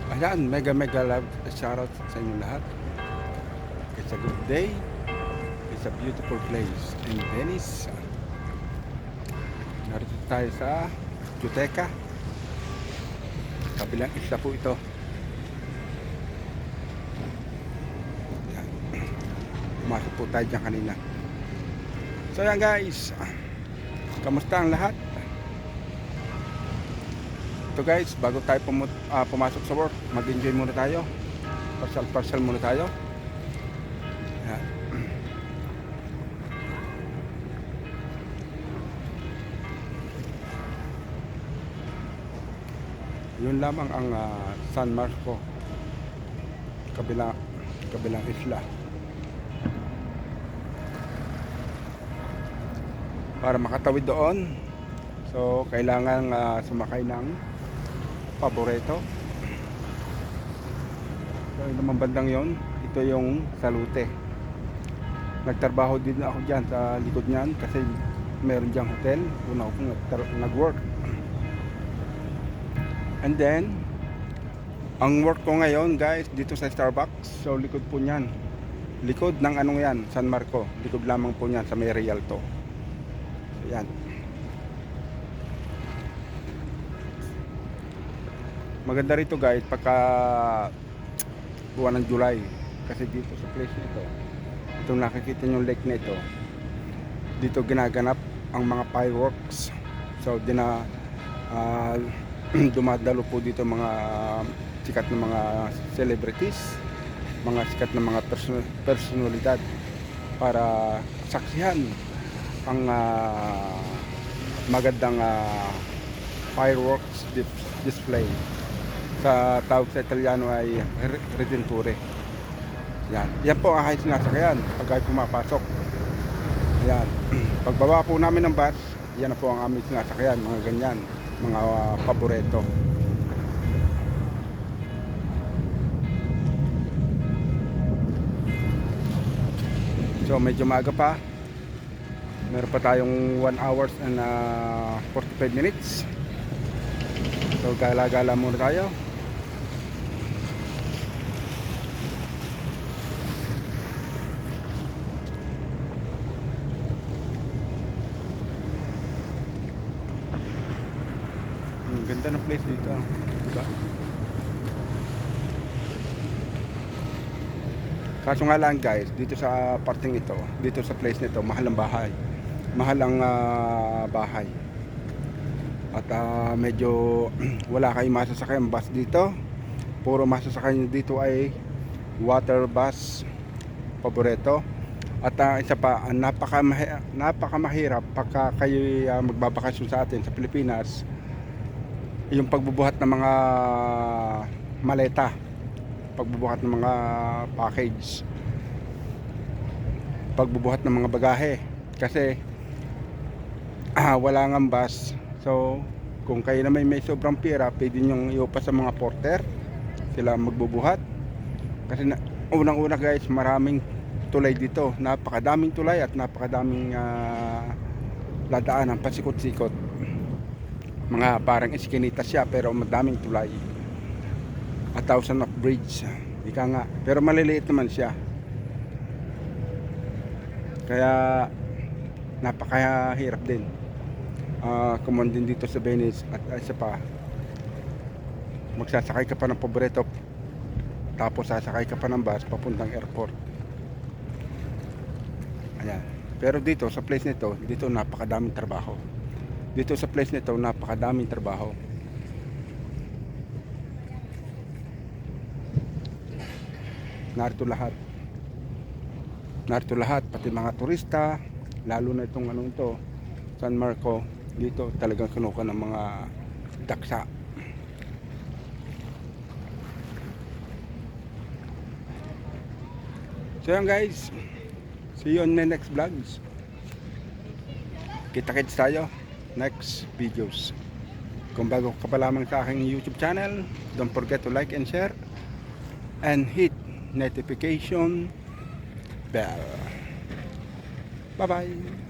Ayan, mega mega love shoutout sa inyo lahat. It's a good day. It's a beautiful place in Venice. Narito tayo sa Giudecca. Kabilang isla po ito. Ayan. Pumasok po tayo dyan kanina. So yan guys, kamusta ang lahat? Ito guys, bago tayo pumasok sa work, mag-enjoy muna tayo. Parsal muna tayo. Ayan. Yun lamang ang San Marco, kabilang isla. Para makatawid doon, so kailangan sumakay ng paborito. So yung naman bandang yon, ito yung Salute. Nagtrabaho din ako dyan sa likod niyan kasi meron dyang hotel. Una ako nag-work. And then, ang work ko ngayon guys, dito sa Starbucks. So likod po niyan. Likod ng anong yan, San Marco. Likod lamang po niyan sa may Rialto. So yan. Maganda rito guys pagka buwan ng July. Kasi dito sa place nito, itong nakikita nyo lake na ito, dito ginaganap ang mga fireworks. So dumadalo po dito mga sikat na mga celebrities, mga sikat na mga personalidad para saksihan ang magandang fireworks display. Sa tawag sa Italiano ay Redentore. Yan po ang aking sinasakyan pag ay pumapasok. Yan. Pagbaba po namin ng bus, yan na po ang aming sinasakyan, mga ganyan, mga paborito. So medyo maaga pa. Meron pa tayong 1 hours and 45 minutes. So gala-gala muna tayo. Ganda ng place dito, diba? Kaso nga lang guys, dito sa parting ito, dito sa place nito, mahal ang bahay. Mahal ang bahay. At medyo wala kayong masasakyan bus dito. Puro masasakyan dito ay water bus, paborito. At isa pa, napakamahirap pagka kayo magbabakasyon sa atin sa Pilipinas, yung pagbubuhat ng mga maleta, pagbubuhat ng mga package, pagbubuhat ng mga bagahe, kasi wala nga bus. So kung kayo na may sobrang pera, pwede nyong iupa sa mga porter, sila magbubuhat. Kasi unang-una guys, maraming tulay dito, napakadaming tulay at napakadaming ladaanan, pasikot-sikot. Mga parang eskinita siya pero madaming tulay. A thousand of bridge, ika nga, pero maliliit naman siya. Kaya napakahirap din kumon din dito sa Venice. At isa pa, magsasakay ka pa ng paborito, tapos sasakay ka pa ng bus papuntang airport. Ayan. Pero dito sa place nito, dito napakadaming trabaho. Dito sa place nito, napakadaming trabaho. Narito lahat. Narito lahat, pati mga turista, lalo na itong ano ito, San Marco, dito talagang kinuha ng mga daksa. So yan guys, see you on the next vlogs. Kita-kits tayo next videos. Kung bago ka pa lamang sa aking YouTube channel, don't forget to like and share and hit notification bell. Bye bye.